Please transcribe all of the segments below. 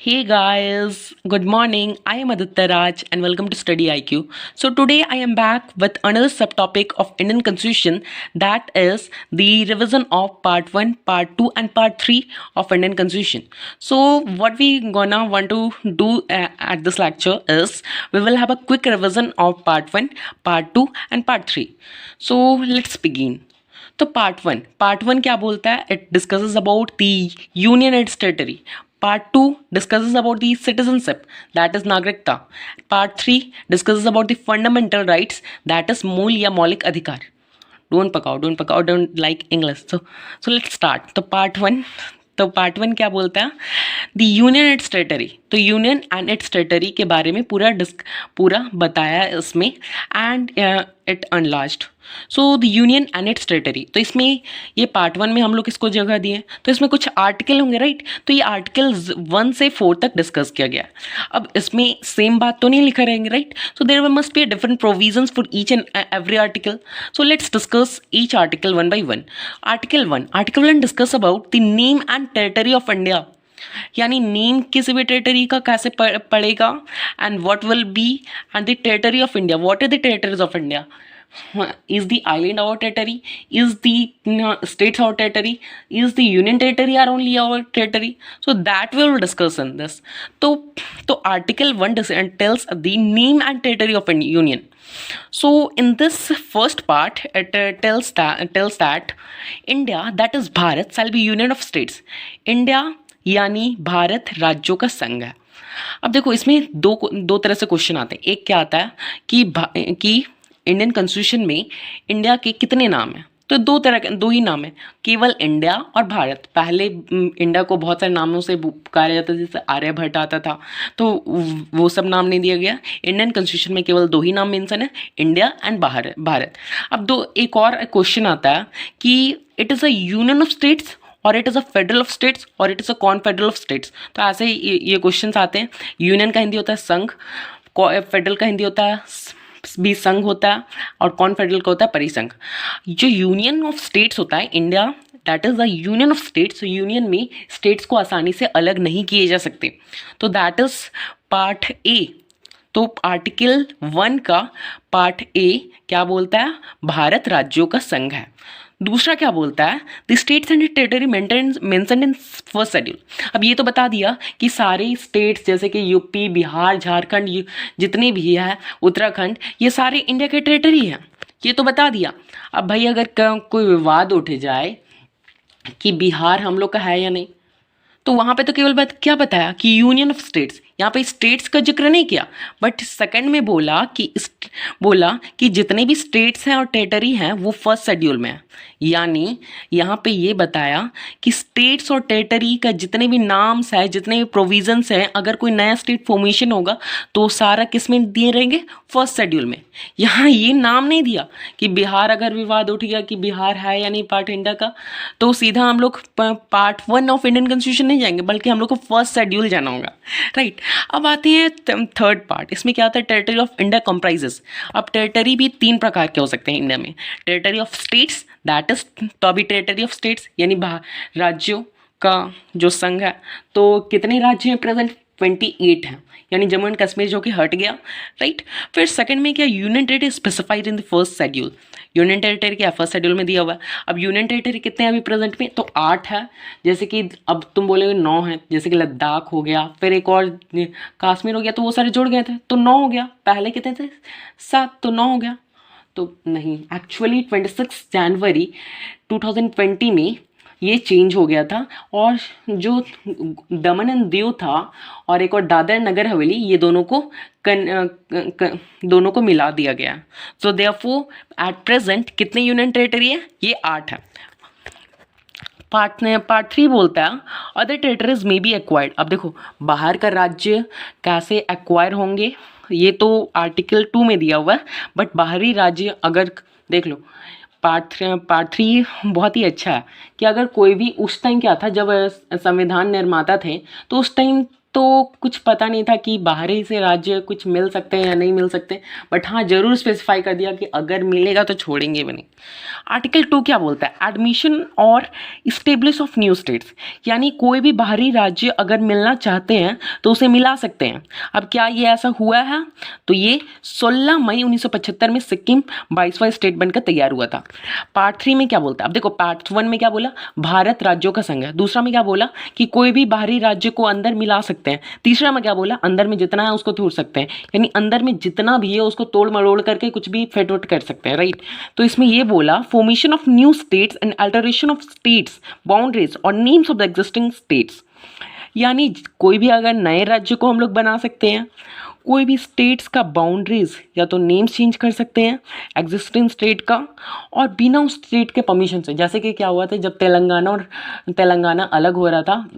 Hey guys, good morning. I am Aditya Raj and welcome to Study IQ. So today I am back with another subtopic of Indian Constitution, that is the revision of part 1, part 2 and part 3 of Indian Constitution. So what we gonna want to do at this lecture is we will have a quick revision of part 1, part 2 and part 3. So let's begin. तो part one क्या बोलता है? It discusses about the union and territory. Part two discusses about the citizenship, that is नागरिकता. Part three discusses about the fundamental rights, that is मूल या मौलिक अधिकार. Don't don't like English. So let's start. तो part one क्या बोलता है? The union and territory. तो यूनियन एंड इट्स टेरिटरी के बारे में पूरा बताया है इसमें. And it अनलार्ज्ड. So the union and its territory. तो इसमें ये पार्ट वन में हम लोग इसको जगह दिए, तो इसमें कुछ आर्टिकल होंगे, राइट? तो ये आर्टिकल 1 से 4 तक डिस्कस किया गया. अब इसमें सेम बात तो नहीं लिखा रहेंगे, right? So there must be different provisions for each and every article. So let's discuss each article one by one. Article 1 discuss about the name and territory of India. यानी नेम किसी भी territory का कैसे पड़ेगा, and what will be, and the territory of India. What are the territories of India? Is the island our territory? Is the states our territory? Is the union territory are only our territory? So that we will discuss in this. So article 1 tells the name and territory of a union. So in this first part it tells that India, that is Bharat, shall be union of states. India यानी भारत राज्यों का संघ है. अब देखो इसमें दो तरह से क्वेश्चन आते हैं. एक क्या आता है कि इंडियन कॉन्स्टिट्यूशन में इंडिया के कितने नाम हैं? तो दो ही नाम है, केवल इंडिया और भारत. पहले इंडिया को बहुत सारे नामों से पुकारा जाता था, जैसे आर्यभट्ट आता था, तो वो सब नाम नहीं दिया गया. इंडियन कॉन्स्टिट्यूशन में केवल 2 ही नाम मेंशन है, इंडिया एंड भारत. अब एक और क्वेश्चन आता है कि it is a union of states, और it is a federal of states, और it is a confederal of states. तो ऐसे ही ये क्वेश्चन आते हैं. यूनियन का हिंदी होता है संघ, फेडरल का हिंदी होता है भी संघ होता है, और कॉन्फेडरल का होता है परिसंघ. जो यूनियन ऑफ स्टेट्स होता है India, that is the union of states. Union में स्टेट्स को आसानी से अलग नहीं किए जा सकते. तो दैट इज़ पार्ट ए. तो आर्टिकल 1 का पार्ट ए क्या बोलता है? भारत राज्यों का संघ है. दूसरा क्या बोलता है? The states and territory mentioned in first schedule. अब ये तो बता दिया कि सारे स्टेट्स जैसे कि यूपी, बिहार, झारखंड, जितने भी है, उत्तराखंड, ये सारे इंडिया के टेरिटरी हैं. ये तो बता दिया. अब भाई अगर कोई विवाद उठ जाए कि बिहार हम लोग का है या नहीं, तो वहाँ पे तो केवल बात क्या बताया कि यूनियन ऑफ स्टेट्स. यहाँ पे स्टेट्स का जिक्र नहीं किया, बट सेकंड में बोला कि जितने भी स्टेट्स हैं और टेरिटरी हैं वो फर्स्ट शेड्यूल में है. यानी यहाँ पे ये बताया कि स्टेट्स और टेरिटरी का जितने भी नाम्स है, जितने भी प्रोविजंस हैं, अगर कोई नया स्टेट फॉर्मेशन होगा तो सारा किस में दिए रहेंगे? फर्स्ट शेड्यूल में. यहाँ ये नाम नहीं दिया कि बिहार, अगर विवाद उठ गया कि बिहार है या नहीं पार्ट इंडिया का, तो सीधा हम लोग पार्ट 1 ऑफ इंडियन कॉन्स्टिट्यूशन नहीं जाएंगे, बल्कि हम लोग को फर्स्ट शेड्यूल जाना होगा, राइट? अब आते हैं थर्ड पार्ट. इसमें क्या होता है? Territory of India comprises. अब टेरिटरी भी 3 प्रकार के हो सकते हैं इंडिया में. Territory of states, that is तो अभी टेरिटरी ऑफ स्टेट्स यानी राज्यों का जो संघ है. तो कितने राज्य हैं प्रेजेंट? 28 हैं, यानी जम्मू एंड कश्मीर जो कि हट गया, राइट? फिर सेकंड में क्या? Union territory specified in the first schedule. Union territory क्या फर्स्ट शेड्यूल में दिया हुआ है. अब यूनियन टेरिटरी कितने हैं अभी प्रेजेंट में? तो 8 है. जैसे कि अब तुम बोलोगे 9 है, जैसे कि लद्दाख हो गया, फिर एक और कश्मीर हो गया, तो वो सारे जुड़ गए थे तो 9 हो गया. पहले कितने थे? 7, तो 9 हो गया. तो नहीं, एक्चुअली 26 जनवरी 2020 में ये चेंज हो गया था, और जो दमन एंड दीव था और एक और दादर नगर हवेली, ये दोनों को मिला दिया गया. सो देयरफॉर एट प्रेजेंट कितने यूनियन टेरिटरी है? ये 8 है. पार्ट 3 बोलता है अदर टेरिटरीज में बी एक्वायर्ड. अब देखो बाहर का राज्य कैसे एक्वायर होंगे, ये तो आर्टिकल 2 में दिया हुआ है, बट बाहरी राज्य अगर देख लो, पार्ट 3 बहुत ही अच्छा है कि अगर कोई भी, उस टाइम क्या था जब संविधान निर्माता थे, तो उस टाइम तो कुछ पता नहीं था कि बाहरी से राज्य कुछ मिल सकते हैं या नहीं मिल सकते, बट हाँ जरूर स्पेसिफाई कर दिया कि अगर मिलेगा तो छोड़ेंगे भी नहीं। आर्टिकल 2 क्या बोलता है? एडमिशन और स्टेब्लिश ऑफ न्यू स्टेट्स, यानी कोई भी बाहरी राज्य अगर मिलना चाहते हैं तो उसे मिला सकते हैं। अब क्या ये ऐसा हुआ है? तो ये 16 मई 1975 में सिक्किम 22वां स्टेट बनकर तैयार हुआ था। पार्ट 3 में क्या बोलता है? अब देखो पार्ट 1 में क्या बोला, भारत राज्यों का संघ है। दूसरा में क्या बोला कि कोई भी बाहरी राज्य को अंदर मिला सकते हैं। तीसरा में क्या बोला, अंदर में जितना है उसको तोड़ सकते हैं, यानी अंदर में जितना भी है उसको तोड़ मरोड़ करके कुछ भी फेट उट कर सकते हैं, राइट। तो इसमें ये बोला formation of new states and alteration of states boundaries और names of the existing states, यानी कोई भी अगर नए राज्य को हम लोग बना सकते हैं, कोई भी स्टेट्स का बाउंड्रीज या तो नेम्स चेंज कर सकते हैं एग्जिस्टिंग स्टेट का, और बिना उस स्टेट के परमिशन से। जैसे कि क्या हुआ था जब तेलंगाना अलग हो रहा था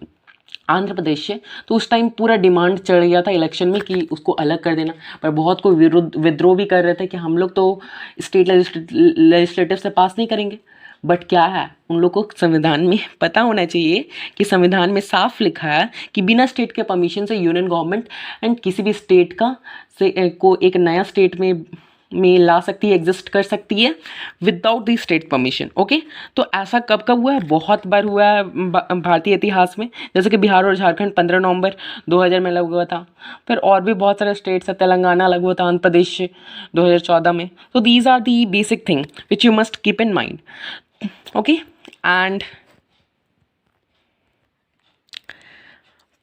आंध्र प्रदेश से, तो उस टाइम पूरा डिमांड चढ़ गया था इलेक्शन में कि उसको अलग कर देना, पर बहुत कोई विद्रोह भी कर रहे थे कि हम लोग तो स्टेट लेजिस्लेटिव से पास नहीं करेंगे। बट क्या है, उन लोगों को संविधान में पता होना चाहिए कि संविधान में साफ लिखा है कि बिना स्टेट के परमिशन से यूनियन गवर्नमेंट एंड किसी भी स्टेट का को एक नया स्टेट में ला सकती है, एग्जिस्ट कर सकती है without the state permission. Okay, तो ऐसा कब कब हुआ है? बहुत बार हुआ है भारतीय इतिहास में। जैसे कि बिहार और झारखंड 15 नवंबर 2000 में अलग हुआ था। फिर और भी बहुत सारे स्टेट्स है, तेलंगाना अलग हुआ था आंध्र प्रदेश से 2014 में। तो these are the basic thing which you must keep in mind. Okay, and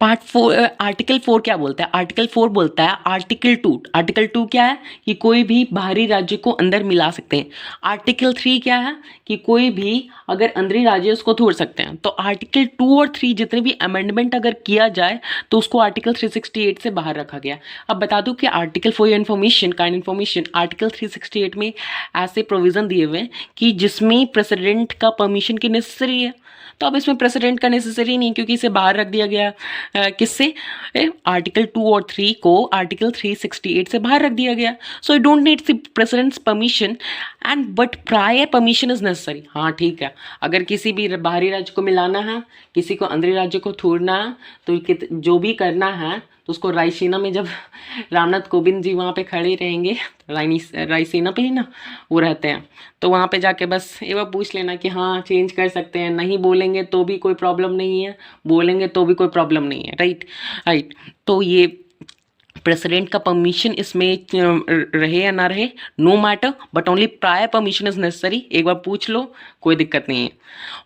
part 4 article 4 क्या बोलता है? आर्टिकल 4 बोलता है आर्टिकल 2 क्या है कि कोई भी बाहरी राज्य को अंदर मिला सकते हैं। आर्टिकल 3 क्या है कि कोई भी अगर अंदरी राज्य उसको तोड़ सकते हैं। तो आर्टिकल 2 और 3 जितने भी अमेंडमेंट अगर किया जाए तो उसको आर्टिकल 368 से बाहर रखा गया। अब बता दूं कि article for your information article 368 में ऐसे प्रोविजन दिए हुए हैं कि जिसमें प्रेसिडेंट का परमिशन की नेसेसरी है। तो अब इसमें प्रेसिडेंट का नेसेसरी नहीं, क्योंकि इसे बाहर रख दिया गया किससे? आर्टिकल 2 और 3 को आर्टिकल 368 से बाहर रख दिया गया। So you don't need the president's permission and but prior permission is necessary. हाँ ठीक है, अगर किसी भी बाहरी राज्य को मिलाना है, किसी को अंदरी राज्य को छोड़ना है, तो जो भी करना है तो उसको रायसीना में जब रामनाथ कोविंद जी वहाँ पे खड़े रहेंगे, रायसीना पे ही ना वो रहते हैं, तो वहाँ पे जाके बस एक बार पूछ लेना कि हाँ चेंज कर सकते हैं। नहीं बोलेंगे तो भी कोई प्रॉब्लम नहीं है, बोलेंगे तो भी कोई प्रॉब्लम नहीं है, राइट। तो ये प्रेसिडेंट का परमिशन इसमें रहे या ना रहे, no matter, but only prior permission is necessary. एक बार पूछ लो, कोई दिक्कत नहीं है।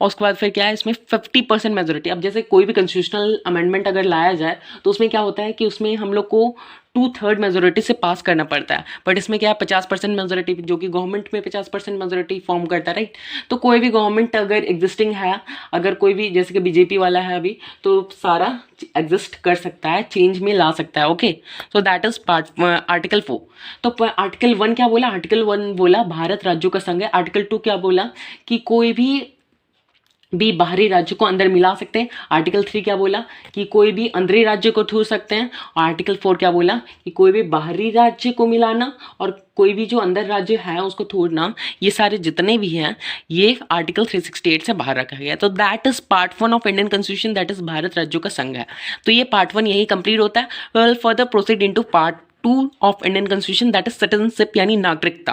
और उसके बाद फिर क्या है, इसमें 50% मेजोरिटी। अब जैसे कोई भी कॉन्स्टिट्यूशनल अमेंडमेंट अगर लाया जाए तो उसमें क्या होता है कि उसमें हम लोग को 2/3 मेजोरिटी से पास करना पड़ता है, बट इसमें क्या है 50% मेजोरिटी, जो कि गवर्नमेंट में 50% मेजोरिटी फॉर्म करता है, राइट। तो कोई भी गवर्नमेंट अगर एग्जिस्टिंग है, अगर कोई भी जैसे कि बीजेपी वाला है अभी, तो सारा एग्जिस्ट कर सकता है, चेंज में ला सकता है। Okay, so that is part article 4। तो आर्टिकल 1 क्या बोला? आर्टिकल 1 बोला भारत राज्यों का संघ है। आर्टिकल 2 क्या बोला कि कोई भी बाहरी राज्य को अंदर मिला सकते हैं। आर्टिकल 3 क्या बोला कि कोई भी अंदरी राज्य को छू सकते हैं। और आर्टिकल 4 क्या बोला कि कोई भी बाहरी राज्य को मिलाना और कोई भी जो अंदर राज्य है उसको तोड़ना, ये सारे जितने भी हैं ये आर्टिकल 368 से बाहर रखा गया। तो that is part 1 of Indian constitution, that is Bharat राज्यों का संघ है। तो ये पार्ट 1 यही कंप्लीट होता है। Well further proceed into part 2 of Indian constitution, that is citizenship यानी नागरिकता।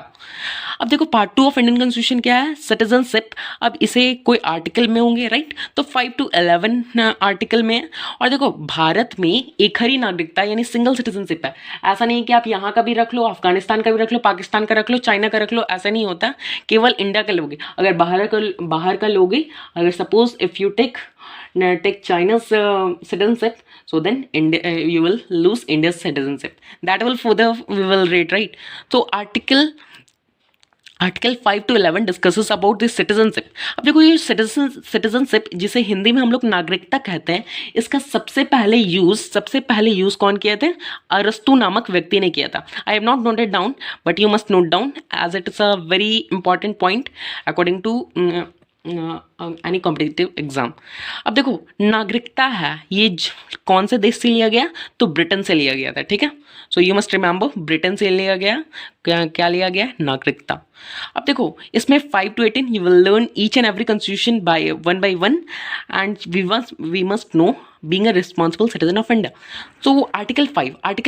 अब देखो पार्ट 2 ऑफ इंडियन कॉन्स्टिट्यूशन क्या है? सिटीजनशिप। अब इसे कोई आर्टिकल में होंगे, राइट। तो 5 to 11 आर्टिकल में है। और देखो भारत में एक ही नागरिकता यानी सिंगल सिटीजनशिप है। ऐसा नहीं कि आप यहाँ का भी रख लो, अफगानिस्तान का भी रख लो, पाकिस्तान का रख लो, चाइना का रख लो, ऐसा नहीं होता। केवल इंडिया का लोगे। अगर बाहर का लोगे, अगर suppose if you take China's citizenship, so then you will lose India's citizenship. That will further we will read, right? So article 5 to 11 discusses about this citizenship. अब देखो ये सिटीजनशिप जिसे हिंदी में हम लोग नागरिकता कहते हैं, इसका सबसे पहले यूज कौन किए थे? अरस्तु नामक व्यक्ति ने किया था। I have not noted down but you must note down as it is a very important point according to any competitive exam. अब देखो नागरिकता है ये कौन से देश से लिया गया? तो ब्रिटेन से लिया गया था, ठीक है। So you must remember Britain से लिया गया, क्या लिया गया? नागरिकता। अब देखो इसमें 5 to 18 you will learn each and every constitution by one and we must know being a responsible citizen of India. तो आर्टिकल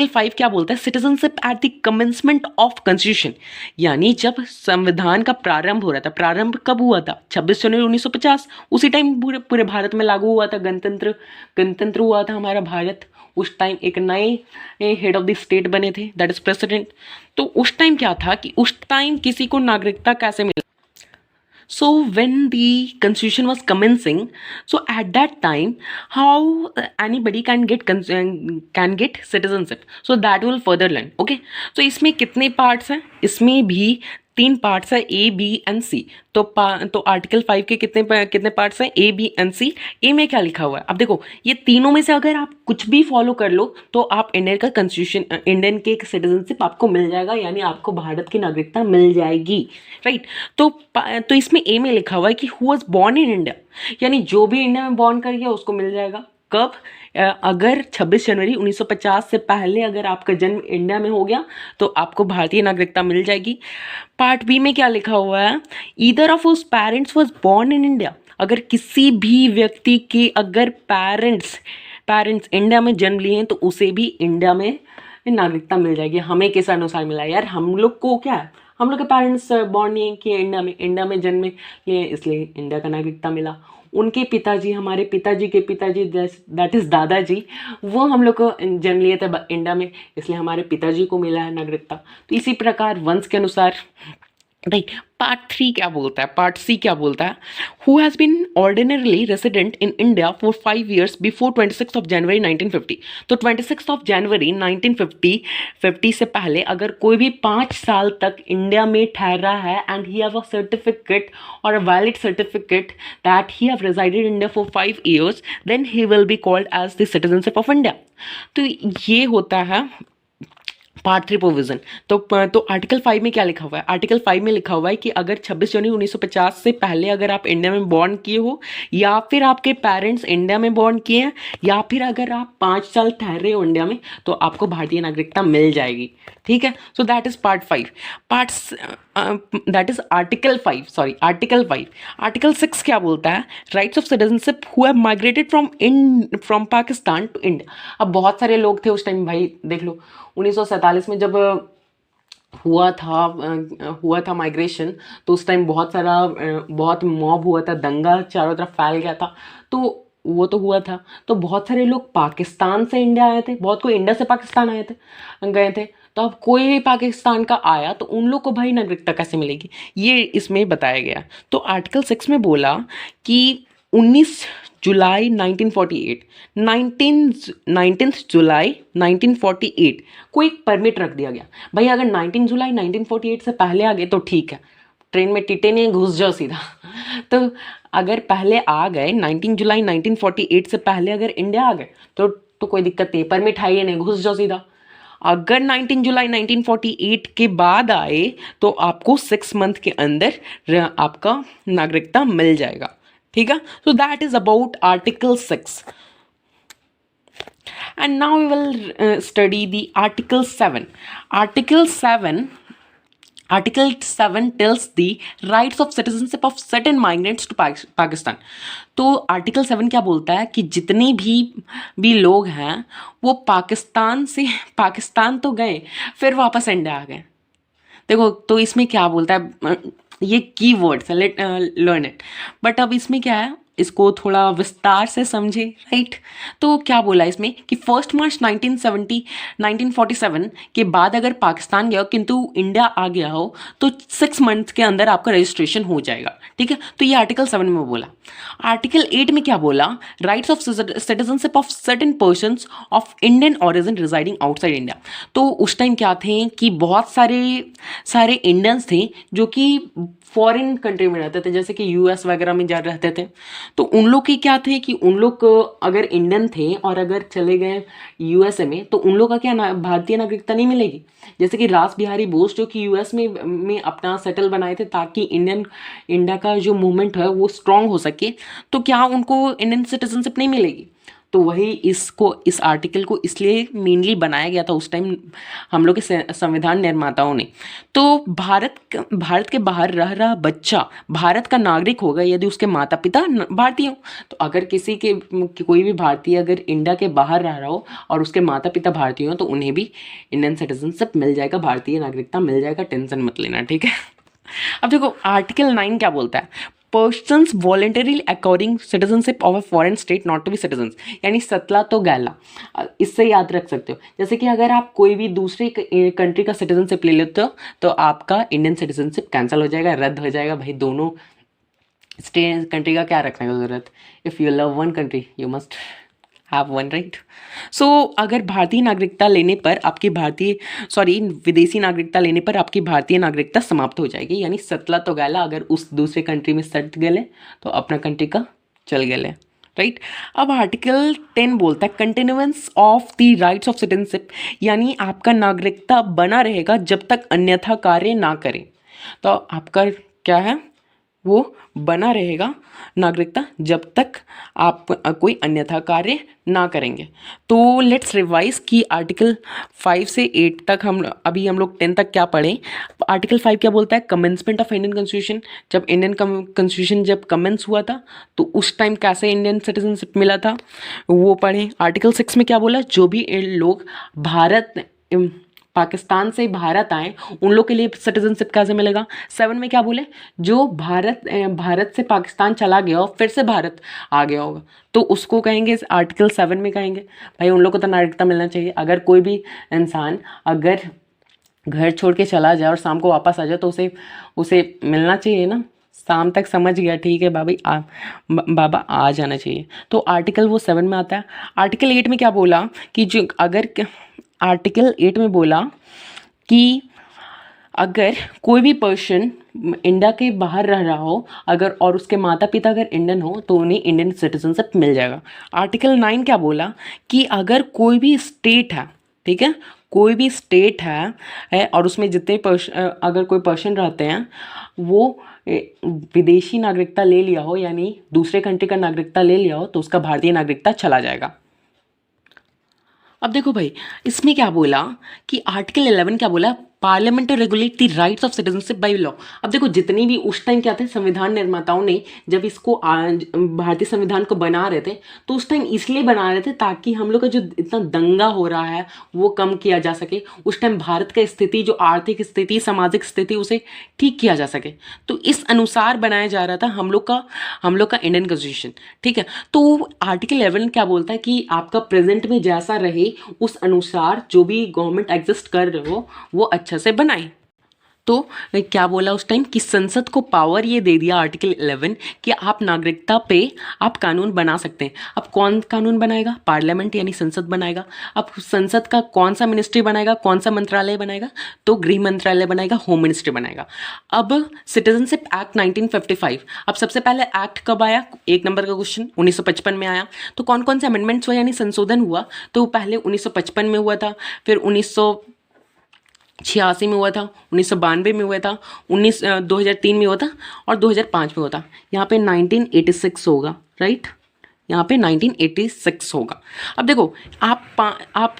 5 क्या बोलता है? Citizenship at the commencement of constitution, यानी जब संविधान का प्रारंभ हो रहा था। प्रारंभ कब हुआ था? 26 जनवरी 1950। उसी टाइम पूरे पूरे भारत में लागू हुआ था, गणतंत्र गणतंत्र हुआ था हमारा भारत। उस टाइम एक नए हेड ऑफ द स्टेट बने थे, दैट इज प्रेसिडेंट। तो उस टाइम क्या था कि उस टाइम किसी को नागरिकता कैसे मिला? So when the constitution was commencing, so at that time, how anybody can get citizenship, so that will further learn. Okay, so इसमें कितने पार्ट्स हैं? इसमें भी 3 पार्ट्स है, ए बी एंड सी। तो आर्टिकल 5 के कितने पार्ट्स हैं? ए बी एंड सी। ए में क्या लिखा हुआ है? अब देखो, ये तीनों में से अगर आप कुछ भी फॉलो कर लो तो आप इंडियन का कॉन्स्टिट्यूशन, इंडियन के सिटीजनशिप आपको मिल जाएगा, यानी आपको भारत की नागरिकता मिल जाएगी, राइट। तो इसमें ए में लिखा हुआ है कि who was born in India, यानी जो भी इंडिया में बॉर्न कर गया उसको मिल जाएगा। कब? अगर 26 जनवरी 1950 से पहले अगर आपका जन्म इंडिया में हो गया तो आपको भारतीय नागरिकता मिल जाएगी। पार्ट बी में क्या लिखा हुआ है? ईदर ऑफ उस parents was born in India, अगर किसी भी व्यक्ति के अगर पेरेंट्स इंडिया में जन्म लिए हैं तो उसे भी इंडिया में नागरिकता मिल जाएगी। हमें किस अनुसार मिला यार? हम लोग को क्या है, हम लोग के पेरेंट्स बॉर्न नहीं किए इंडिया में जन्म लिए, इसलिए इंडिया का नागरिकता मिला। उनके पिताजी, हमारे पिताजी के पिताजी, दैट इज़ दादाजी, वो हम लोग को जन्म लिए थे इंडिया में, इसलिए हमारे पिताजी को मिला है नागरिकता। तो इसी प्रकार वंश के अनुसार, राइट। पार्ट 3 क्या बोलता है? पार्ट सी क्या बोलता है? Who has been ordinarily resident in India for 5 years before 26 January 1950। तो 26 जनवरी 1950 से पहले अगर कोई भी 5 साल तक इंडिया में ठहरा है and he have a certificate और a valid certificate that he have resided in India for 5 years, then he will be called as the citizenship of India. तो ये होता है पार्ट 3 प्रोविजन। तो आर्टिकल 5 में क्या लिखा हुआ है? आर्टिकल 5 में लिखा हुआ है कि अगर 26 जनवरी 1950 से पहले अगर आप इंडिया में बॉर्न किए हो, या फिर आपके पेरेंट्स इंडिया में बॉर्न किए हैं, या फिर अगर आप 5 साल ठहरे हो इंडिया में, तो आपको भारतीय नागरिकता मिल जाएगी, ठीक है। So that is part 5। That is article 5। Article 6 क्या बोलता है? Rights of citizenship who have migrated from Pakistan to India. अब बहुत सारे लोग थे उस टाइम, भाई देख लो 1947 में जब हुआ था माइग्रेशन, तो उस टाइम बहुत मॉब हुआ था, दंगा चारों तरफ फैल गया था। तो वो तो हुआ था, तो बहुत सारे लोग पाकिस्तान से इंडिया आए थे, बहुत कोई इंडिया से पाकिस्तान गए थे। तो अब कोई भी पाकिस्तान का आया तो उन लोग को भाई नागरिकता कैसे मिलेगी, ये इसमें बताया गया। तो आर्टिकल 6 में बोला कि 19 जुलाई 1948 19 जुलाई 1948 को एक परमिट रख दिया गया। भाई अगर 19 जुलाई 1948 से पहले आ गए तो ठीक है, ट्रेन में टिटे नहीं, घुस जाओ सीधा। तो अगर पहले आ गए 19 जुलाई 1948 से पहले अगर इंडिया आ गए तो कोई दिक्कत नहीं, परमिट है ही नहीं, घुस जाओ सीधा। अगर 19 जुलाई 1948 के बाद आए तो आपको 6 मंथ के अंदर आपका नागरिकता मिल जाएगा, ठीक है। So that is about article 6 and now we will study the Article 7 tells the rights of citizenship of certain migrants to Pakistan। तो आर्टिकल 7 क्या बोलता है कि जितने भी लोग हैं वो पाकिस्तान तो गए, फिर वापस इंडिया आ गए। देखो तो इसमें क्या बोलता है, ये की वर्ड्स है, लेट लर्न इट। बट अब इसमें क्या है, इसको थोड़ा विस्तार से समझे, राइट। तो क्या बोला इसमें कि 1 मार्च 1947 के बाद अगर पाकिस्तान गया हो किंतु इंडिया आ गया हो तो 6 मंथ के अंदर आपका रजिस्ट्रेशन हो जाएगा, ठीक है। तो ये आर्टिकल 7 में बोला। आर्टिकल 8 में क्या बोला? Rights of citizenship of certain persons of Indian origin residing outside India. तो उस टाइम क्या थे कि बहुत सारे इंडियंस थे जो कि फॉरेन कंट्री में रहते थे, जैसे कि यूएस वगैरह में जा रहते थे। तो उन लोग के क्या थे कि उन लोग अगर इंडियन थे और अगर चले गए यूएसए में तो उन लोग का क्या भारतीय नागरिकता नहीं मिलेगी। जैसे कि रास बिहारी बोस जो कि यूएस में अपना सेटल बनाए थे ताकि इंडिया का जो मूवमेंट है वो स्ट्रांग हो सके, तो क्या उनको इंडियन सिटीजनशिप नहीं मिलेगी? तो वही इस आर्टिकल को इसलिए मेनली बनाया गया था उस टाइम हम लोग के संविधान निर्माताओं ने। तो भारत के बाहर रह रहा बच्चा भारत का नागरिक होगा यदि उसके माता पिता भारतीय हों। तो अगर कोई भी भारतीय अगर इंडिया के बाहर रह रहा हो और उसके माता पिता भारतीय हो तो उन्हें भी इंडियन सिटीजनशिप मिल जाएगा, भारतीय नागरिकता मिल जाएगा, टेंशन मत लेना, ठीक है। अब देखो आर्टिकल 9 क्या बोलता है, persons voluntary according citizenship of a foreign state not to be citizens, यानी सतला तो गैला। इससे याद रख सकते हो जैसे कि अगर आप कोई भी दूसरी कंट्री का सिटीजनशिप ले लेते हो तो आपका इंडियन सिटीजनशिप कैंसिल हो जाएगा, रद्द हो जाएगा। भाई दोनों स्टेट कंट्री का क्या रखने की जरूरत, if you love one country you must have one, right. So अगर भारतीय नागरिकता लेने पर आपकी विदेशी नागरिकता लेने पर आपकी भारतीय नागरिकता समाप्त हो जाएगी, यानी सतला तो गैला, अगर उस दूसरे कंट्री में सट गए तो अपना कंट्री का चल गए, राइट। अब आर्टिकल 10 बोलता है continuance of the rights of citizenship, यानी आपका नागरिकता बना रहेगा जब तक अन्यथा कार्य ना करें। तो आपका क्या है, वो बना रहेगा नागरिकता जब तक आप कोई अन्यथा कार्य ना करेंगे। तो लेट्स रिवाइज कि आर्टिकल 5 से 8 तक हम लोग 10 तक क्या पढ़ें। आर्टिकल 5 क्या बोलता है, कमेंसमेंट ऑफ इंडियन कॉन्स्टिट्यूशन, जब इंडियन कॉन्स्टिट्यूशन जब कमेंस हुआ था तो उस टाइम कैसे इंडियन सिटीजनशिप मिला था वो पढ़ें। आर्टिकल 6 में क्या बोला, जो भी लोग पाकिस्तान से भारत आए उन लोग के लिए सिटीजनशिप कैसे मिलेगा। 7 में क्या बोले, जो भारत से पाकिस्तान चला गया और फिर से भारत आ गया होगा तो उसको कहेंगे, आर्टिकल 7 में कहेंगे भाई उन लोग को तो नागरिकता मिलना चाहिए। अगर कोई भी इंसान अगर घर छोड़ के चला जाए और शाम को वापस आ जाए तो उसे मिलना चाहिए ना, शाम तक समझ गया, ठीक है बाबा आ जाना चाहिए। तो आर्टिकल वो 7 में आता है। आर्टिकल 8 में क्या बोला कि आर्टिकल 8 में बोला कि अगर कोई भी पर्सन इंडिया के बाहर रह रहा हो अगर और उसके माता पिता अगर इंडियन हो तो उन्हें इंडियन सिटीजनशिप मिल जाएगा। आर्टिकल 9 क्या बोला कि अगर कोई भी स्टेट है, ठीक है, कोई भी स्टेट है और उसमें जितने अगर कोई पर्सन रहते हैं वो विदेशी नागरिकता ले लिया हो, यानी दूसरे कंट्री का नागरिकता ले लिया हो तो उसका भारतीय नागरिकता चला जाएगा। अब देखो भाई इसमें क्या बोला कि आर्टिकल 11 क्या बोला, parliament to regulate the rights of citizenship by law. अब देखो जितनी भी उस टाइम क्या थे, संविधान निर्माताओं ने जब इसको भारतीय संविधान को बना रहे थे तो उस टाइम इसलिए बना रहे थे ताकि हम लोग का जो इतना दंगा हो रहा है वो कम किया जा सके। उस टाइम भारत का स्थिति, जो आर्थिक स्थिति, सामाजिक स्थिति, उसे ठीक किया जा सके। तो इस अनुसार बनाया जा रहा था हम लोग का इंडियन कॉन्स्टिट्यूशन, ठीक है। तो आर्टिकल 11 क्या बोलता है कि आपका प्रेजेंट में जैसा रहे उस अनुसार जो भी गवर्नमेंट एग्जिस्ट कर रहे हो वो अच्छा से बनाए। तो क्या बोला उस टाइम कि संसद को पावर ये दे दिया आर्टिकल 11 कि आप नागरिकता पे आप कानून बना सकते हैं। अब कौन कानून बनाएगा, पार्लियामेंट यानी संसद बनाएगा। अब संसद का कौन सा मिनिस्ट्री बनाएगा, कौन सा मंत्रालय बनाएगा, तो गृह मंत्रालय बनाएगा, होम मिनिस्ट्री बनाएगा। अब सिटीजनशिप एक्ट 1955, अब सबसे पहले एक्ट कब आया, 1 नंबर का क्वेश्चन, 1955 में आया। तो कौन कौन से अमेंडमेंट्स हुआ यानी संशोधन हुआ, तो पहले 1955 में हुआ था, फिर 1986 में हुआ था, 1992 में हुआ था, 2003 में हुआ था और 2005 में हुआ था। यहाँ पे 1986 होगा, राइट, यहाँ पे 1986 होगा। अब देखो आप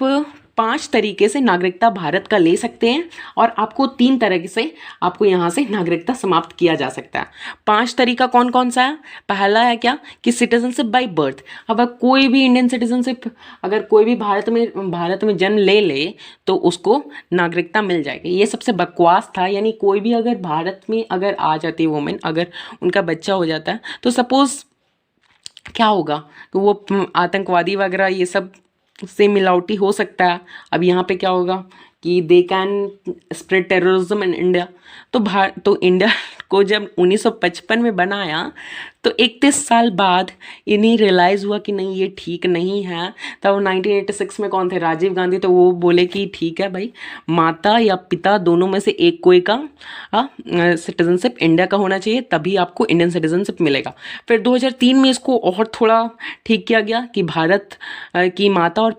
5 तरीके से नागरिकता भारत का ले सकते हैं और आपको 3 तरह से आपको यहाँ से नागरिकता समाप्त किया जा सकता है। 5 तरीका कौन कौन सा है, पहला है क्या कि सिटीजनशिप बाय बर्थ। अब कोई भी इंडियन सिटीजनशिप अगर कोई भी भारत में जन्म ले तो उसको नागरिकता मिल जाएगी। ये सबसे बकवास था, यानी कोई भी अगर भारत में अगर आ जाती है वुमेन, अगर उनका बच्चा हो जाता है तो सपोज क्या होगा, तो वो आतंकवादी वगैरह ये सब से मिलावटी हो सकता है। अब यहाँ पे क्या होगा कि they can spread terrorism in India. तो इंडिया को जब 1955 में बनाया तो 31 साल बाद इन्हें रियलाइज़ हुआ कि नहीं ये ठीक नहीं है। तब 1986 में कौन थे, राजीव गांधी, तो वो बोले कि ठीक है भाई, माता या पिता दोनों में से एक कोई का सिटीजनशिप इंडिया का होना चाहिए, तभी आपको इंडियन सिटीजनशिप मिलेगा। फिर 2003 में इसको और थोड़ा ठीक किया गया कि भारत की माता और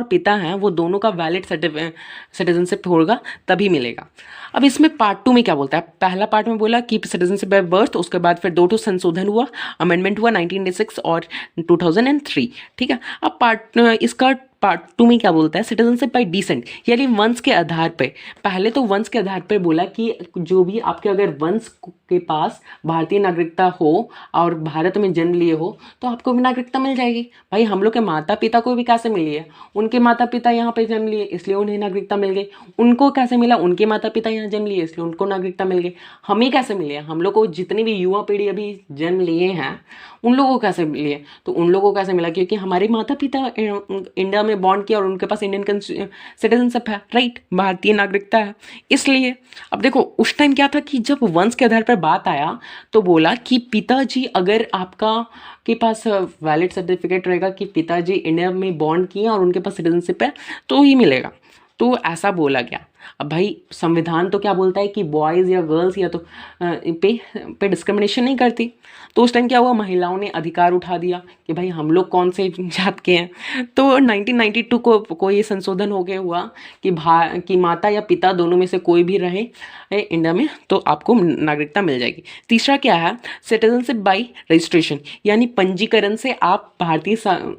पिता हैं वो दोनों का वैलिड सिटीजनशिप होगा तभी मिलेगा। अब इसमें पार्ट 2 में क्या बोलता है, पहला पार्ट में बोला कि सिटीजनशिप बाय बर्थ, उसके बाद फिर 2 संशोधन हुआ, अमेंडमेंट हुआ 1986 और 2003, ठीक है। अब इसका पार्ट 2 में क्या बोलता है, सिटीजनशिप बाय डिसेंट, यानी वंश के आधार पे। पहले तो वंश के आधार पे बोला कि जो भी आपके अगर वंश के पास भारतीय नागरिकता हो और भारत में जन्म लिए हो तो आपको भी नागरिकता मिल जाएगी। भाई हम लोग के माता पिता को भी कैसे मिली है, उनके माता पिता यहाँ पे जन्म लिए इसलिए उन्हें नागरिकता मिल गई। उनको कैसे मिला, उनके माता पिता यहाँ जन्म लिए इसलिए उनको नागरिकता मिल गई। हमें कैसे मिले, हम लोग को जितनी भी युवा पीढ़ी अभी जन्म लिए हैं उन लोगों को कैसे मिले, तो उन लोगों को कैसे मिला, क्योंकि हमारे माता पिता इंडिया में बॉन्ड किया और उनके पास इंडियन सिटीजनशिप है, राइट, भारतीय नागरिकता है, इसलिए। अब देखो उस टाइम क्या था कि जब वंश के आधार पर बात आया तो बोला कि पिताजी, अगर आपका के पास वैलिड सर्टिफिकेट रहेगा कि पिताजी इंडिया में बॉन्ड किए और उनके पास सिटीजनशिप है तो ही मिलेगा, तो ऐसा बोला गया। अब भाई संविधान तो क्या बोलता है कि बॉयज़ या गर्ल्स या तो पे डिस्क्रिमिनेशन नहीं करती, तो उस टाइम क्या हुआ, महिलाओं ने अधिकार उठा दिया कि भाई हम लोग कौन से जात के हैं। तो 1992 को ये संशोधन हो गया हुआ कि माता या पिता दोनों में से कोई भी रहे इंडिया में तो आपको नागरिकता मिल जाएगी। तीसरा क्या है, सिटीजनशिप बाय रजिस्ट्रेशन, यानी पंजीकरण से आप भारतीय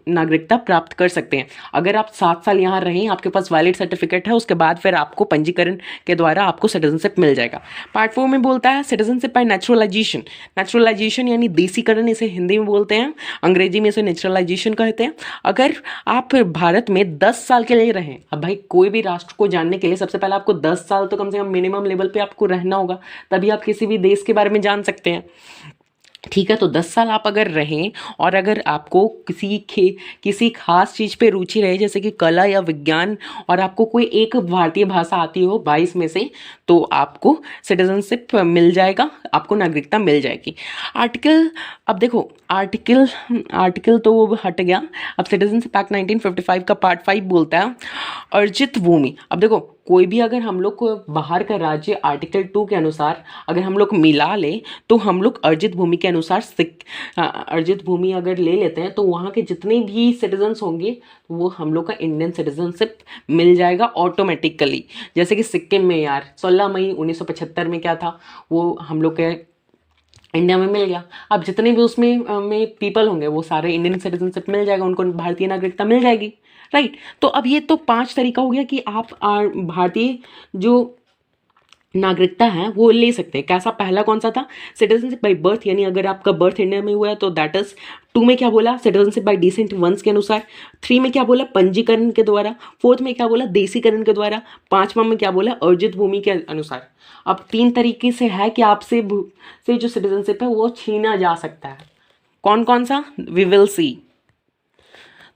नागरिकता प्राप्त कर सकते हैं। अगर आप 7 साल यहाँ रहें, आपके पास वैलिड सर्टिफिकेट है, उसके बाद फिर आपको पंजीकरण के द्वारा आपको सिटीजनशिप मिल जाएगा। पार्ट 4 में बोलता है सिटीजनशिप बाय नेचुरलाइजेशन। नेचुरलाइजेशन यानी देसीकरण, इसे हिंदी में बोलते हैं, अंग्रेजी में इसे नेचुरलाइजेशन कहते हैं। अगर आप भारत में 10 साल के लिए रहें, अब भाई कोई भी राष्ट्र को जानने के लिए सबसे पहले आपको 10 साल तो कम से कम मिनिमम लेवल पे आपको रहना होगा, तभी आप किसी भी देश के बारे में जान सकते हैं, ठीक है। तो 10 साल आप अगर रहें और अगर आपको किसी खास चीज़ पे रुचि रहे, जैसे कि कला या विज्ञान, और आपको कोई एक भारतीय भाषा आती हो 22 में से, तो आपको सिटीजनशिप मिल जाएगा, आपको नागरिकता मिल जाएगी। आर्टिकल, अब देखो आर्टिकल तो वो हट गया। अब सिटीजनशिप एक्ट 1955 का पार्ट 5 बोलता है अर्जित भूमि। अब देखो कोई भी अगर हम लोग को बाहर का राज्य आर्टिकल 2 के अनुसार अगर हम लोग मिला ले तो हम लोग अर्जित भूमि के अनुसार अर्जित भूमि अगर ले लेते हैं तो वहाँ के जितने भी सिटीजन्स होंगे वो हम लोग का इंडियन सिटीजनशिप मिल जाएगा ऑटोमेटिकली। जैसे कि सिक्किम में यार 16 मई 1975 में क्या था, वो हम लोग के इंडिया में मिल गया। अब जितने भी उसमें में पीपल होंगे वो सारे इंडियन सिटीजनशिप मिल जाएगा, उनको भारतीय नागरिकता मिल जाएगी, राइट। तो अब ये तो 5 तरीका हो गया कि आप भारतीय जो नागरिकता है वो ले सकते हैं। कैसा, पहला कौन सा था, सिटीजनशिप बाय बर्थ, यानी अगर आपका बर्थ इंडिया में हुआ है तो दैट इज। 2 में क्या बोला, सिटीजनशिप बाय डिसेंट वंश के अनुसार। 3 में क्या बोला, पंजीकरण के द्वारा। 4 में क्या बोला, देसीकरण के द्वारा। 5वां में क्या बोला, अर्जित भूमि के अनुसार। अब 3 तरीके से है कि आपसे से जो सिटीजनशिप है वो छीना जा सकता है। कौन कौन सा, वी विल सी।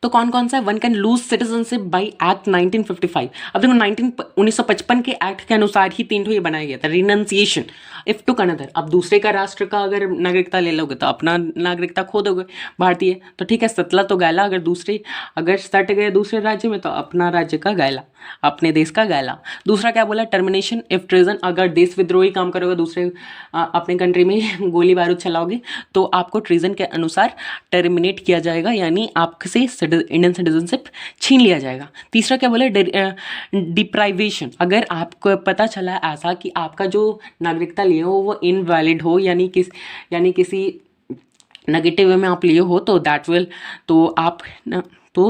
तो कौन कौन सा है, one can lose citizenship by act 1955। अब देखो 1955 के एक्ट के अनुसार ही 3 ये बनाया गया था, रिनंसिएशन इफ टू अनदर। अब दूसरे का राष्ट्र का अगर नागरिकता ले लोगे तो अपना नागरिकता खो दोगे भारतीय, तो ठीक है सतला तो गैला, अगर सट गए दूसरे राज्य में तो अपना राज्य का गैला, अपने देश का गैला। दूसरा क्या बोला, टर्मिनेशन इफ ट्रेजन, अगर देश विद्रोही काम करोगे दूसरे अपने कंट्री में गोली बारूद चलाओगे तो आपको ट्रीजन के अनुसार टर्मिनेट किया जाएगा, यानी आपसे इंडियन सिटीजनशिप छीन लिया जाएगा। तीसरा क्या बोला, डिप्राइवेशन, अगर आपको पता चला ऐसा कि आपका जो नागरिकता लिए हो वो इनवैलिड हो, यानी किसी नेगेटिव वे में आप लिए हो तो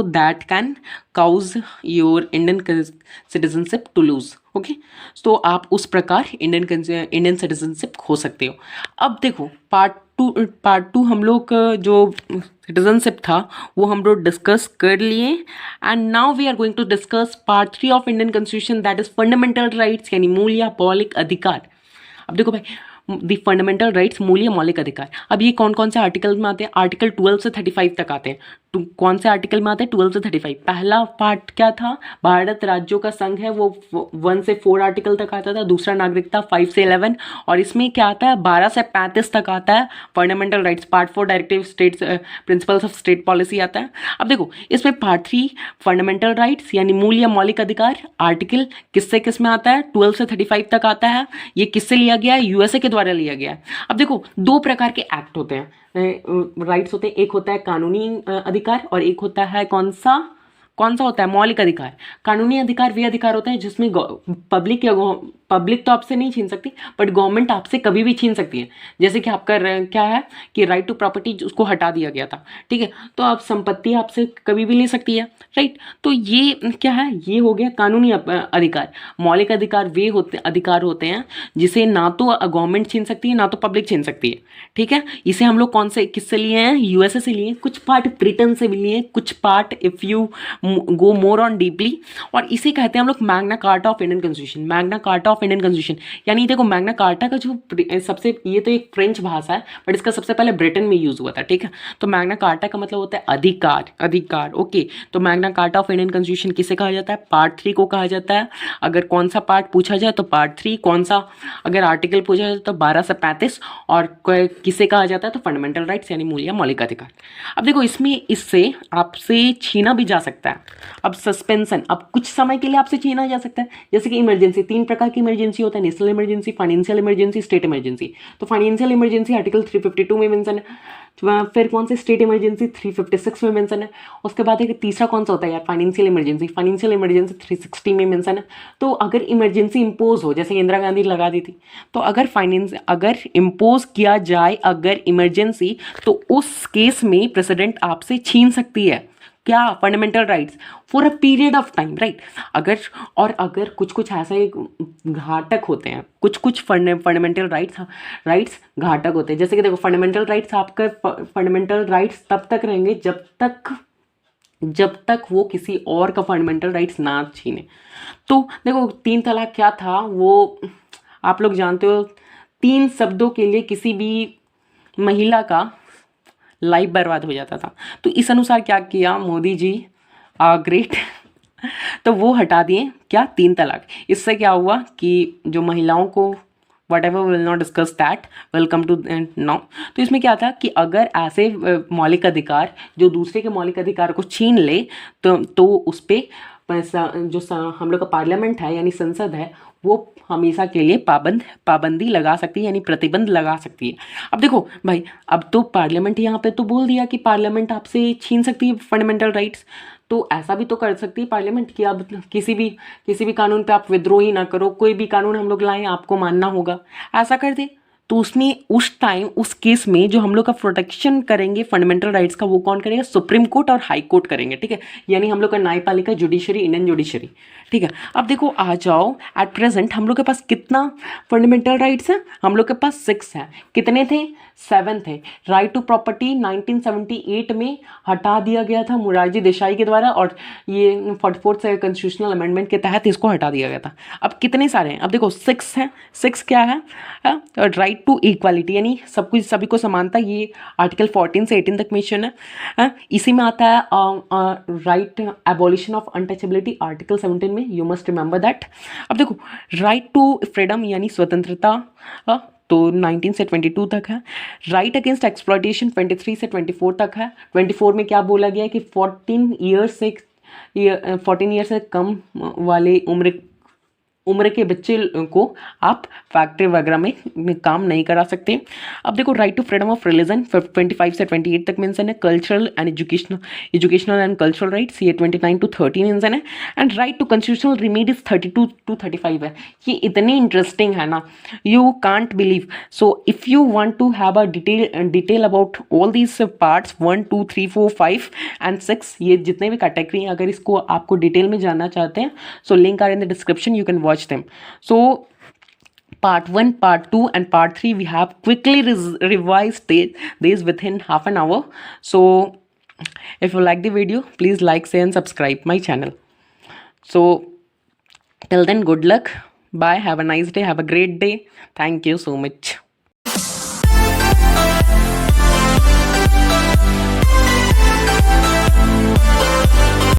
that can cause your Indian citizenship to lose, okay. तो आप उस प्रकार इंडियन सिटीजनशिप खो सकते हो। अब देखो पार्ट टू हम लोग जो सिटीजनशिप था वो हम लोग डिस्कस कर लिए, and now we are going to discuss part 3 of Indian constitution, that is fundamental rights, यानी मूल या मौलिक अधिकार। अब देखो भाई, दी फंडामेंटल राइट्स, मूल या मौलिक अधिकार। अब ये कौन कौन से आर्टिकल में आते हैं, आर्टिकल 12 से 35 तक आते हैं। कौन से आर्टिकल में आते हैं, 12 से 35। पहला पार्ट क्या था, भारत राज्यों का संघ है, वो 1 से 4 आर्टिकल तक आता था। दूसरा नागरिकता 5 से 11, और इसमें क्या आता है 12 से 35 तक आता है fundamental rights. Part 4 directive states principles of state policy आता है। अब देखो इसमें पार्ट 3 फंडामेंटल राइट्स यानी मूल या मौलिक अधिकार, आर्टिकल किस में आता है, 12 से 35 तक आता है। ये किससे लिया गया है, यूएसए के द्वारा लिया गया है। अब देखो 2 प्रकार के एक्ट होते हैं, राइट्स होते हैं, एक होता है कानूनी अधिकार और एक होता है कौन सा होता है, मौलिक अधिकार। कानूनी अधिकार वे अधिकार होते हैं जिसमें पब्लिक तो आपसे नहीं छीन सकती, बट गवर्नमेंट आपसे कभी भी छीन सकती है। जैसे कि आपका क्या है कि राइट टू प्रॉपर्टी उसको हटा दिया गया था, ठीक है, तो आप संपत्ति आपसे कभी भी ले सकती है, राइट। तो ये क्या है, ये हो गया कानूनी अधिकार। मौलिक अधिकार होते हैं जिसे ना तो गवर्नमेंट छीन सकती है ना तो पब्लिक छीन सकती है, ठीक है। इसे हम लोग कौन से किससे लिए हैं, यूएसए से लिए, कुछ पार्ट ब्रिटेन से भी लिए, कुछ part if you go more on deeply, और इसे कहते हैं हम लोग Magna carta of Indian constitution. Magna carta of Indian constitution यानी देखो मैग्ना कार्टा का जो सबसे, ये तो एक फ्रेंच भाषा है बट इसका सबसे पहले ब्रिटेन में यूज हुआ था, ठीक है। तो मैग्ना कार्टा का मतलब होता है अधिकार, ओके। तो Magna carta of Indian constitution किसे कहा जाता है, पार्ट 3 को कहा जाता है। अगर कौन सा पार्ट पूछा जाए तो पार्ट 3, कौन सा अगर आर्टिकल पूछा जाए तो 12 से 35, और किसे कहा जाता है तो फंडामेंटल राइट्स यानी मूल या मौलिक अधिकार। अब देखो इसमें इससे आपसे छीना भी जा सकता है। अब सस्पेंशन, अब कुछ समय के लिए आपसे छीना जा सकता है, जैसे कि इमरजेंसी, 3 प्रकार की इमरजेंसी होता है, national emergency, financial emergency, state emergency. तो फाइनेंशियल इमरजेंसी आर्टिकल 352 में मेंशन है, फिर कौन से स्टेट इमरजेंसी 356 में मेंशन है। उसके बाद एक तीसरा कौन सा होता है यार, फाइनेंशियल इमरजेंसी 360 में मेंशन है। तो अगर इमरजेंसी इंपोज हो, जैसे इंदिरा गांधी लगा दी थी, तो अगर इंपोज किया जाए अगर इमरजेंसी, तो उस केस में प्रेसिडेंट आपसे छीन सकती है क्या, fundamental rights for a period of time, right. अगर कुछ ऐसे घातक होते हैं, कुछ फंडामेंटल राइट्स घातक होते हैं, जैसे कि देखो फंडामेंटल राइट्स, आपका फंडामेंटल राइट्स तब तक रहेंगे जब तक वो किसी और का फंडामेंटल राइट्स ना छीने। तो देखो 3 तलाक क्या था, वो आप लोग जानते हो, 3 शब्दों के लिए किसी भी महिला का लाइफ बर्बाद हो जाता था। तो इस अनुसार क्या किया मोदी जी, ग्रेट, तो वो हटा दिए क्या, 3 तलाक। इससे क्या हुआ कि जो महिलाओं को whatever we will not discuss that, welcome to now। तो इसमें क्या था कि अगर ऐसे मौलिक अधिकार जो दूसरे के मौलिक अधिकार को छीन ले तो उस पर जो हम लोग का पार्लियामेंट है यानी संसद है, वो हमेशा के लिए पाबंदी लगा सकती है यानी प्रतिबंध लगा सकती है। अब देखो भाई, अब तो पार्लियामेंट यहाँ पे तो बोल दिया कि पार्लियामेंट आपसे छीन सकती है फंडामेंटल राइट्स, तो ऐसा भी तो कर सकती है पार्लियामेंट कि अब किसी भी कानून पे आप विद्रोह ही ना करो, कोई भी कानून हम लोग लाएं आपको मानना होगा, ऐसा कर दे। तो उसमें उस टाइम उस केस में जो हम लोग का प्रोटेक्शन करेंगे फंडामेंटल राइट्स का, वो कौन करेगा, सुप्रीम कोर्ट और हाई कोर्ट करेंगे, ठीक है। यानी हम लोग का न्यायपालिका, जुडिशरी, इंडियन जुडिशरी, ठीक है। अब देखो आ जाओ, एट प्रेजेंट हम लोग के पास कितना फंडामेंटल राइट्स है, हम लोग के पास 6 है। कितने थे, 7 थे। राइट टू प्रॉपर्टी 1978 में हटा दिया गया था मोरारजी देसाई के द्वारा, और ये 44th कॉन्स्टिट्यूशनल अमेंडमेंट के तहत इसको हटा दिया गया था। अब कितने सारे हैं, अब देखो 6 हैं। 6 क्या है, राइट टू इक्वालिटी यानी सब कुछ सभी को समानता, ये आर्टिकल 14 से 18 तक मेंशन है। इसी में आता है right abolition of untouchability article 17 में, यू मस्ट रिमेंबर दैट। अब देखो राइट टू फ्रीडम यानी स्वतंत्रता, तो 19 से 22 तक है। राइट अगेंस्ट एक्सप्लॉयटेशन 23 से 24 तक है। 24 में क्या बोला गया है कि 14 ईयर से कम वाले उम्र के बच्चे को आप फैक्ट्री वगैरह में काम नहीं करा सकते। अब देखो right to freedom of religion 25 से 28 तक मेंशन है। Cultural and educational and cultural rights ये 29 to 30 मेंशन है। And right to constitutional remedies 32 to 35 है। ये इतनी इंटरेस्टिंग है ना, you can't believe. So if you want to have a detail about all these parts 1 2 3 4 5 and 6, ये जितने भी कैटेगरी हैं, अगर इसको आपको डिटेल में जानना चाहते हैं, so link are in the description, you can watch them. So part 1, part 2 and part 3 we have quickly revised these within half an hour. So if you like the video, please like, share and subscribe my channel. So till then, good luck, bye, have a nice day, have a great day, thank you so much.